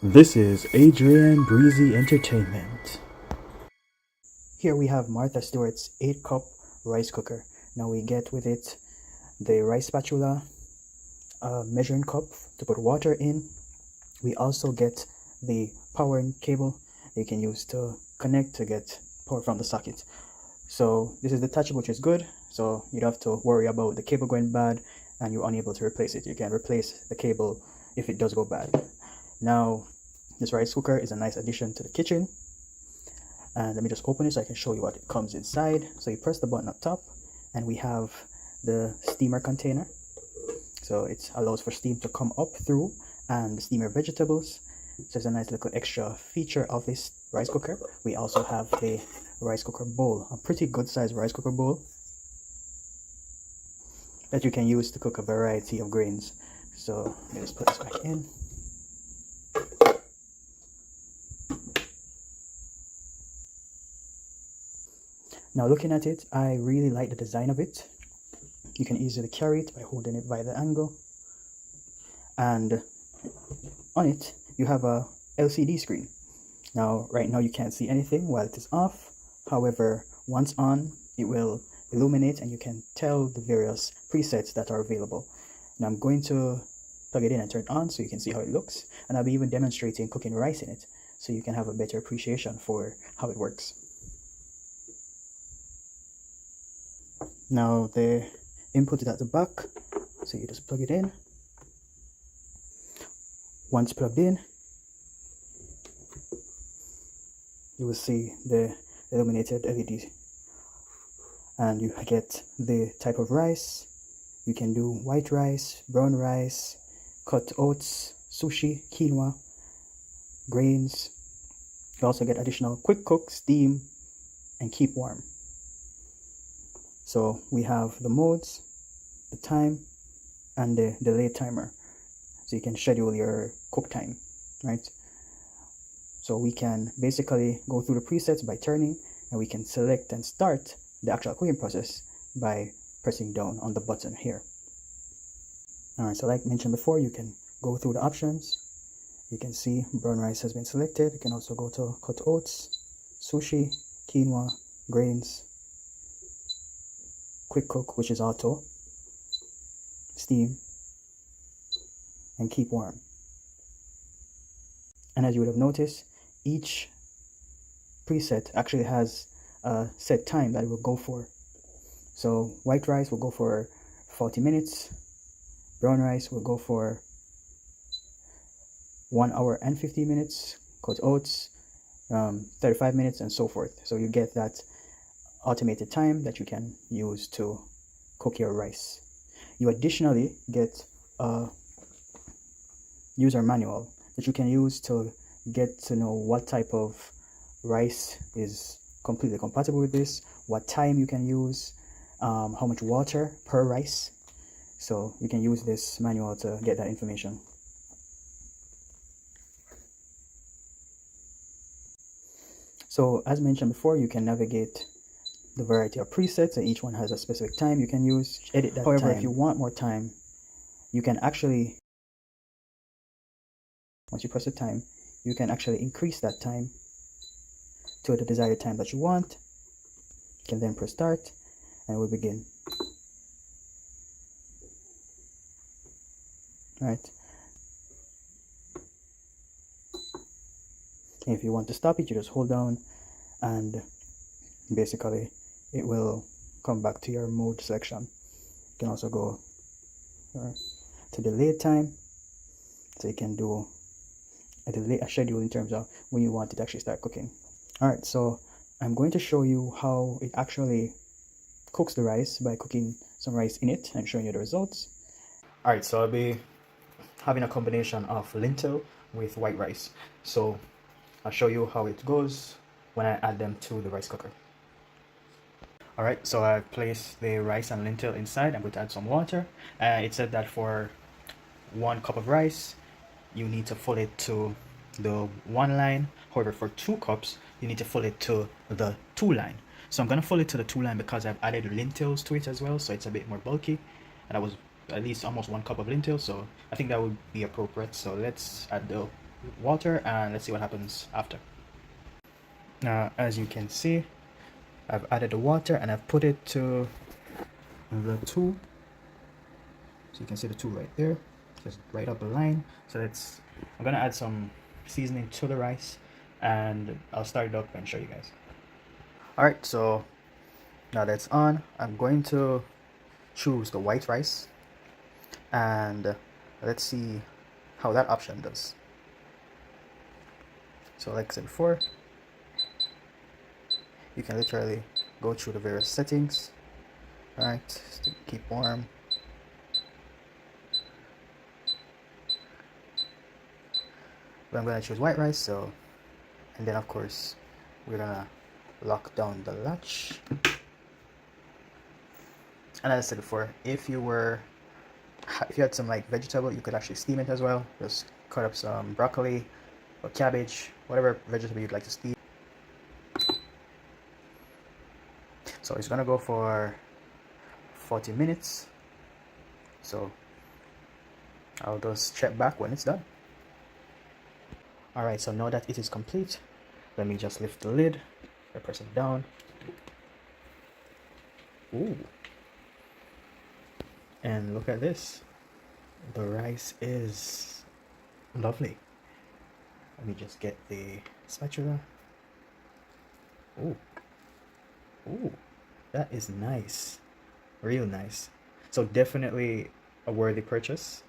This is Adrian Breezy Entertainment. Here we have Martha Stewart's 8-cup rice cooker. Now we get with it the rice spatula, a measuring cup to put water in. We also get the powering cable you can use to connect to get power from the socket. So this is detachable, which is good. So you don't have to worry about the cable going bad and you're unable to replace it. You can replace the cable if it does go bad. Now, this rice cooker is a nice addition to the kitchen. And let me just open it so I can show you what it comes inside. So you press the button up top and we have the steamer container. So it allows for steam to come up through and steamer vegetables. So it's a nice little extra feature of this rice cooker. We also have the rice cooker bowl, a pretty good sized rice cooker bowl that you can use to cook a variety of grains. So let me just put this back in. Now looking at it, I really like the design of it. You can easily carry it by holding it by the angle. And on it, you have a LCD screen. Now, right now you can't see anything while it is off. However, once on, it will illuminate and you can tell the various presets that are available. Now I'm going to plug it in and turn it on so you can see how it looks. And I'll be even demonstrating cooking rice in it so you can have a better appreciation for how it works. Now the input is at the back, so you just plug it in. Once plugged in, you will see the illuminated LED and you get the type of rice. You can do white rice, brown rice, cut oats, sushi, quinoa, grains. You also get additional quick cook, steam, and keep warm. So we have the modes, the time, and the delay timer. So you can schedule your cook time, right? So we can basically go through the presets by turning, and we can select and start the actual cooking process by pressing down on the button here. Alright, so like mentioned before, you can go through the options. You can see brown rice has been selected. You can also go to cut oats, sushi, quinoa, grains, quick cook, which is auto, steam, and keep warm. And as you would have noticed, each preset actually has a set time that it will go for. So white rice will go for 40 minutes, brown rice will go for 1 hour and 50 minutes, cut oats 35 minutes, and so forth. So you get that automated time that you can use to cook your rice. You additionally get a user manual that you can use to get to know what type of rice is completely compatible with this, what time you can use, how much water per rice. So you can use this manual to get that information. So as mentioned before, you can navigate the variety of presets, and each one has a specific time you can use. Edit that. However, if you want more time, you can actually, once you press the time, you can actually increase that time to the desired time that you want. You can then press start and it will begin. Right. And if you want to stop it, you just hold down and basically it will come back to your mode selection. You can also go to delay time, so you can do a schedule in terms of when you want it to actually start cooking. Alright, so I'm going to show you how it actually cooks the rice by cooking some rice in it and showing you the results. Alright, so I'll be having a combination of lentil with white rice. So I'll show you how it goes when I add them to the rice cooker. Alright, so I placed the rice and lentil inside. I'm going to add some water. It said that for 1 cup of rice, you need to fill it to the 1 line. However, for 2 cups, you need to fill it to the 2 line. So I'm going to fill it to the 2 line because I've added lentils to it as well, so it's a bit more bulky. And that was at least almost 1 cup of lentils, so I think that would be appropriate. So let's add the water, and let's see what happens after. Now, as you can see, I've added the water and I've put it to the 2. So you can see the 2 right there, just right up the line. So I'm gonna add some seasoning to the rice, and I'll start it up and show you guys. All right, so now that's on, I'm going to choose the white rice, and let's see how that option does. So like I said before, you can literally go through the various settings. All right, to keep warm. But I'm gonna choose white rice, so, and then of course we're gonna lock down the latch. And as I said before, if you had some like vegetable, you could actually steam it as well. Just cut up some broccoli or cabbage, whatever vegetable you'd like to steam. So it's gonna go for 40 minutes. So I'll just check back when it's done. Alright, so now that it is complete, let me just lift the lid. I press it down. Ooh. And look at this. The rice is lovely. Let me just get the spatula. Ooh. Ooh. That is nice. Real nice. So definitely a worthy purchase.